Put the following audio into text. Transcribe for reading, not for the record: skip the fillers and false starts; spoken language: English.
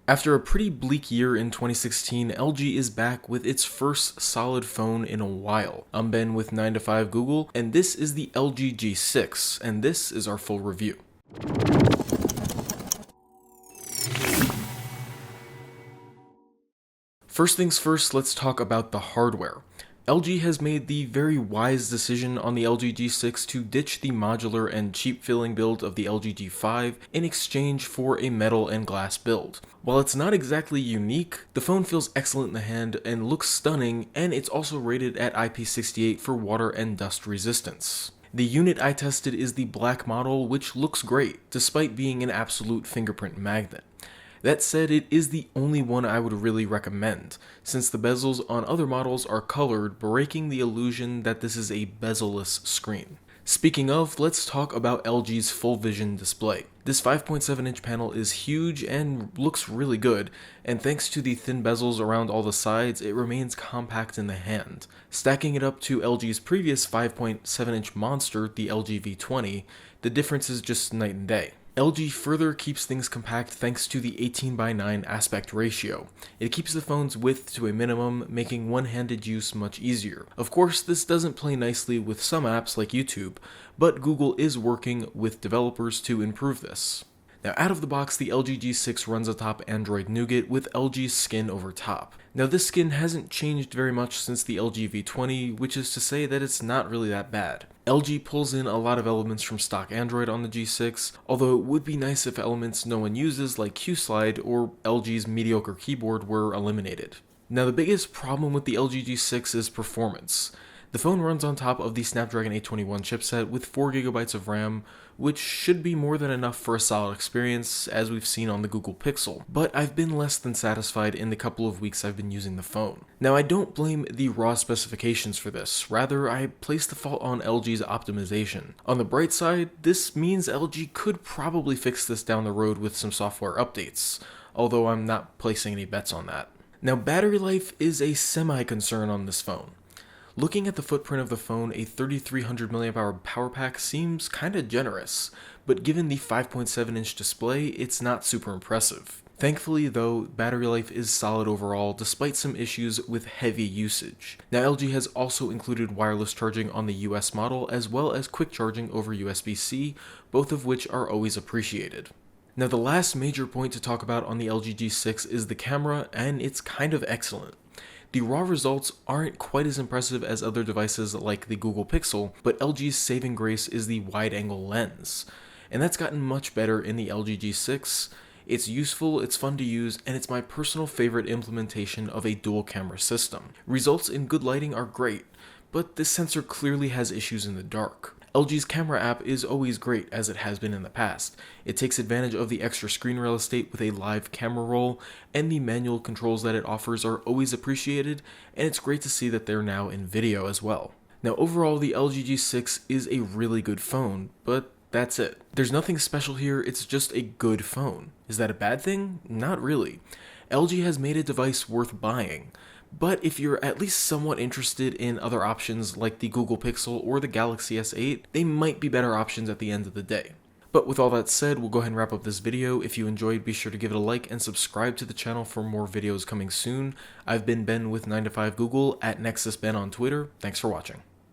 After a pretty bleak year in 2016, LG is back with its first solid phone in a while. I'm Ben with 9 to 5 Google, and this is the LG G6, and this is our full review. First things first, let's talk about the hardware. LG has made the very wise decision on the LG G6 to ditch the modular and cheap-feeling build of the LG G5 in exchange for a metal and glass build. While it's not exactly unique, the phone feels excellent in the hand and looks stunning, and it's also rated at IP68 for water and dust resistance. The unit I tested is the black model, which looks great, despite being an absolute fingerprint magnet. That said, it is the only one I would really recommend, since the bezels on other models are colored, breaking the illusion that this is a bezel-less screen. Speaking of, let's talk about LG's full vision display. This 5.7-inch panel is huge and looks really good, and thanks to the thin bezels around all the sides, it remains compact in the hand. Stacking it up to LG's previous 5.7-inch monster, the LG V20, the difference is just night and day. LG further keeps things compact thanks to the 18:9 aspect ratio. It keeps the phone's width to a minimum, making one-handed use much easier. Of course, this doesn't play nicely with some apps like YouTube, but Google is working with developers to improve this. Now, out of the box, the LG G6 runs atop Android Nougat with LG's skin over top. Now, this skin hasn't changed very much since the LG V20, which is to say that it's not really that bad. LG pulls in a lot of elements from stock Android on the G6, although it would be nice if elements no one uses like Q-Slide or LG's mediocre keyboard were eliminated. Now, the biggest problem with the LG G6 is performance. The phone runs on top of the Snapdragon 821 chipset with 4GB of RAM, which should be more than enough for a solid experience, as we've seen on the Google Pixel, but I've been less than satisfied in the couple of weeks I've been using the phone. Now, I don't blame the raw specifications for this, rather I place the fault on LG's optimization. On the bright side, this means LG could probably fix this down the road with some software updates, although I'm not placing any bets on that. Now, battery life is a semi-concern on this phone. Looking at the footprint of the phone, a 3300 mAh power pack seems kinda generous, but given the 5.7-inch display, it's not super impressive. Thankfully though, battery life is solid overall despite some issues with heavy usage. Now, LG has also included wireless charging on the US model as well as quick charging over USB-C, both of which are always appreciated. Now, the last major point to talk about on the LG G6 is the camera, and it's kind of excellent. The raw results aren't quite as impressive as other devices like the Google Pixel, but LG's saving grace is the wide-angle lens, and that's gotten much better in the LG G6. It's useful, it's fun to use, and it's my personal favorite implementation of a dual camera system. Results in good lighting are great, but this sensor clearly has issues in the dark. LG's camera app is always great, as it has been in the past. It takes advantage of the extra screen real estate with a live camera roll, and the manual controls that it offers are always appreciated, and it's great to see that they're now in video as well. Now, overall, the LG G6 is a really good phone, but that's it. There's nothing special here, it's just a good phone. Is that a bad thing? Not really. LG has made a device worth buying. But if you're at least somewhat interested in other options like the Google Pixel or the Galaxy S8, they might be better options at the end of the day. But with all that said, we'll go ahead and wrap up this video. If you enjoyed, be sure to give it a like and subscribe to the channel for more videos coming soon. I've been Ben with 9 to 5 Google, at NexusBen on Twitter. Thanks for watching.